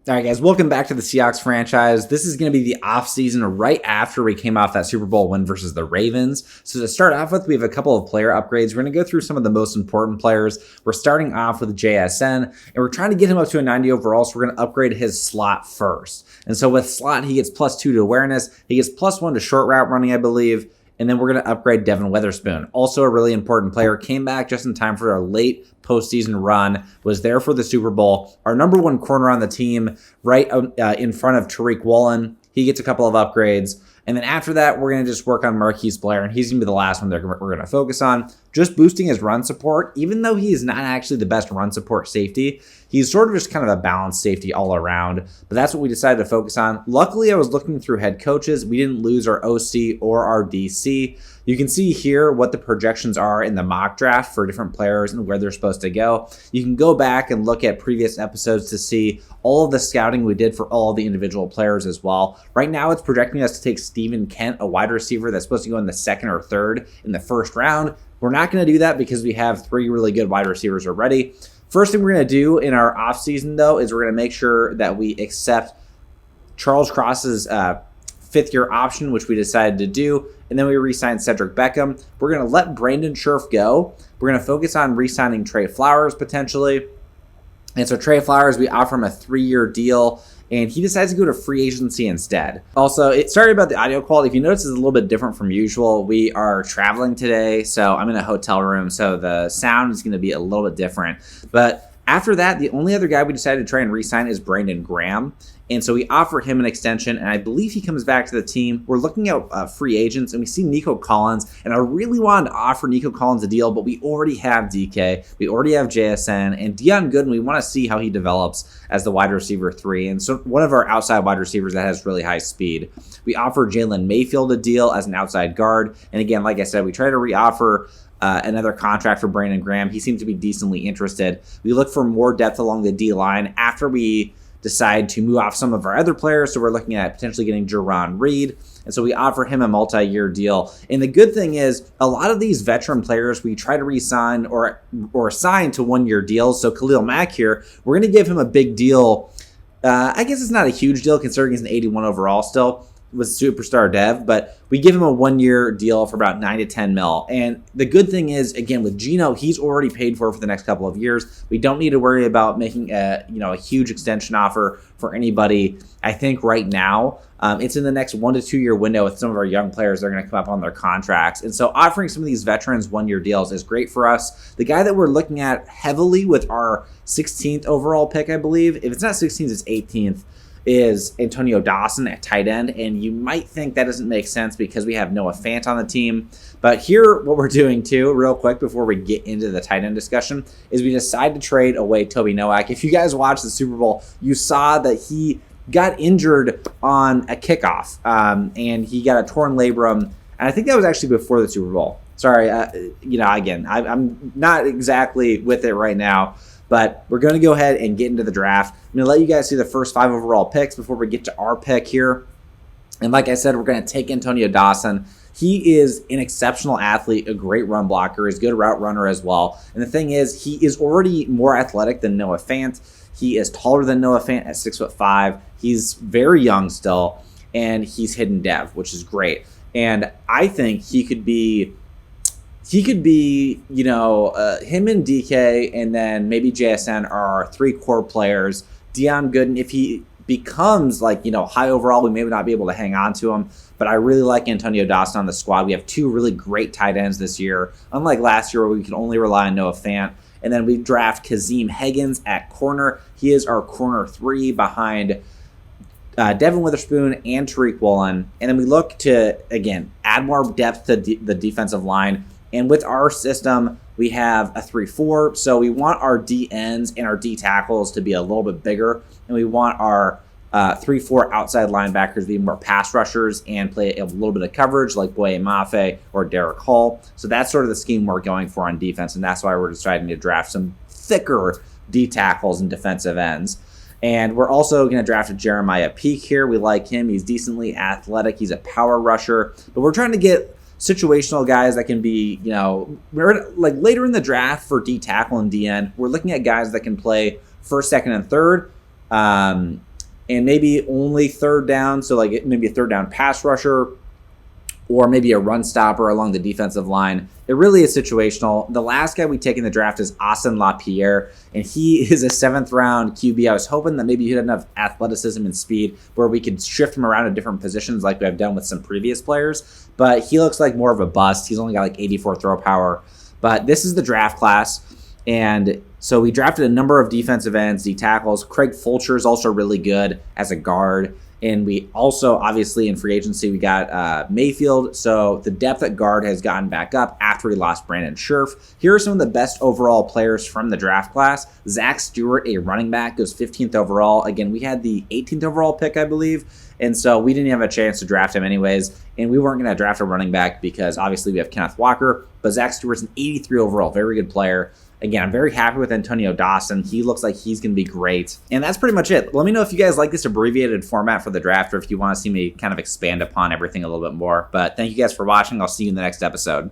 All right, guys, welcome back to the Seahawks franchise. This is going to be the offseason right after we came off that Super Bowl win versus the Ravens. So to start off with, we have a couple of player upgrades. We're going to go through some of the most important players. We're starting off with JSN, and we're trying to get him up to a 90 overall, so we're going to upgrade his slot first. And so with slot, he gets +2 to awareness. He gets +1 to short route running, I believe. And then we're going to upgrade Devin Witherspoon. Also a really important player. Came back just in time for our late postseason run. Was there for the Super Bowl. Our number one corner on the team, right in front of Tariq Woolen. He gets a couple of upgrades. And then after that, we're going to just work on Marquise Blair. And he's going to be the last one that we're going to focus on. Just boosting his run support. Even though he is not actually the best run support safety, he's sort of just kind of a balanced safety all around. But that's what we decided to focus on. Luckily, I was looking through head coaches. We didn't lose our OC or our DC. You can see here what the projections are in the mock draft for different players and where they're supposed to go. You can go back and look at previous episodes to see all of the scouting we did for all of the individual players as well. Right now, it's projecting us to take Steven Kent, a wide receiver that's supposed to go in the second or third in the first round. We're not going to do that because we have 3 really good wide receivers already. First thing we're going to do in our offseason, though, is we're going to make sure that we accept Charles Cross's fifth-year option, which we decided to do, and then we re-signed Cedric Beckham. We're going to let Brandon Scherf go. We're going to focus on re-signing Trey Flowers potentially. And so Trey Flowers, we offer him a 3-year deal, and he decides to go to free agency instead. Also, sorry about the audio quality. If you notice, it's a little bit different from usual. We are traveling today, so I'm in a hotel room, so the sound is going to be a little bit different. But after that, the only other guy we decided to try and re-sign is Brandon Graham. And so we offer him an extension, and I believe he comes back to the team. We're looking at free agents, and we see Nico Collins, and I really wanted to offer Nico Collins a deal, but we already have DK, we already have JSN, and Deion Gooden, we want to see how he develops as the wide receiver 3, and so one of our outside wide receivers that has really high speed. We offer Jalen Mayfield a deal as an outside guard, and again, like I said, we try to re-offer another contract for Brandon Graham. He seems to be decently interested. We look for more depth along the D-line after we decide to move off some of our other players. So we're looking at potentially getting Jerron Reed. And so we offer him a multi-year deal. And the good thing is a lot of these veteran players we try to re-sign or sign to 1-year deals. So Khalil Mack here, we're going to give him a big deal. I guess it's not a huge deal considering he's an 81 overall still with superstar dev, but we give him a 1-year deal for about 9 to 10 mil. And the good thing is, again, with Geno, he's already paid for the next couple of years. We don't need to worry about making a huge extension offer for anybody. I think right now, it's in the next 1 to 2 year window with some of our young players that are going to come up on their contracts. And so offering some of these veterans 1-year deals is great for us. The guy that we're looking at heavily with our 16th overall pick, I believe, if it's not 16th, it's 18th, is Antonio Dawson at tight end. And you might think that doesn't make sense because we have Noah Fant on the team. But here, what we're doing too, real quick before we get into the tight end discussion, is we decide to trade away Toby Nowak. If you guys watched the Super Bowl, you saw that he got injured on a kickoff, and he got a torn labrum. And I think that was actually before the Super Bowl. Sorry, again, I'm not exactly with it right now. But we're going to go ahead and get into the draft. I'm going to let you guys see the first 5 overall picks before we get to our pick here. And like I said, we're going to take Antonio Dawson. He is an exceptional athlete, a great run blocker, he's a good route runner as well. And the thing is, he is already more athletic than Noah Fant. He is taller than Noah Fant at 6'5". He's very young still, and he's hidden dev, which is great. And I think he could be, him and DK and then maybe JSN are our 3 core players. Deion Gooden, if he becomes high overall, we may not be able to hang on to him. But I really like Antonio Dawson on the squad. We have 2 really great tight ends this year, unlike last year where we could only rely on Noah Fant. And then we draft Kazim Higgins at corner. He is our corner 3 behind Devin Witherspoon and Tariq Woolen. And then we look to, again, add more depth to the defensive line. And with our system, we have a 3-4. So we want our D ends and our D tackles to be a little bit bigger. And we want our 3-4 outside linebackers to be more pass rushers and play a little bit of coverage like Boye Mafe or Derek Hall. So that's sort of the scheme we're going for on defense. And that's why we're deciding to draft some thicker D tackles and defensive ends. And we're also going to draft a Jeremiah Peak here. We like him. He's decently athletic. He's a power rusher. But we're trying to get situational guys that can be, like later in the draft for D tackle and DN, we're looking at guys that can play first, second, and third. and maybe only third down. So like maybe a third down pass rusher, or maybe a run stopper along the defensive line. It really is situational. The last guy we take in the draft is Austin LaPierre, and he is a 7th round QB. I was hoping that maybe he had enough athleticism and speed where we could shift him around to different positions like we have done with some previous players, but he looks like more of a bust. He's only got like 84 throw power, but this is the draft class. And so we drafted a number of defensive ends, D tackles. Craig Fulcher is also really good as a guard. And we also, obviously, in free agency, we got Mayfield. So the depth at guard has gotten back up after we lost Brandon Scherf. Here are some of the best overall players from the draft class. Zach Stewart, a running back, goes 15th overall. Again, we had the 18th overall pick, I believe. And so we didn't have a chance to draft him anyways. And we weren't going to draft a running back because obviously we have Kenneth Walker. But Zach Stewart's an 83 overall, very good player. Again, I'm very happy with Antonio Dawson. He looks like he's going to be great. And that's pretty much it. Let me know if you guys like this abbreviated format for the draft or if you want to see me kind of expand upon everything a little bit more. But thank you guys for watching. I'll see you in the next episode.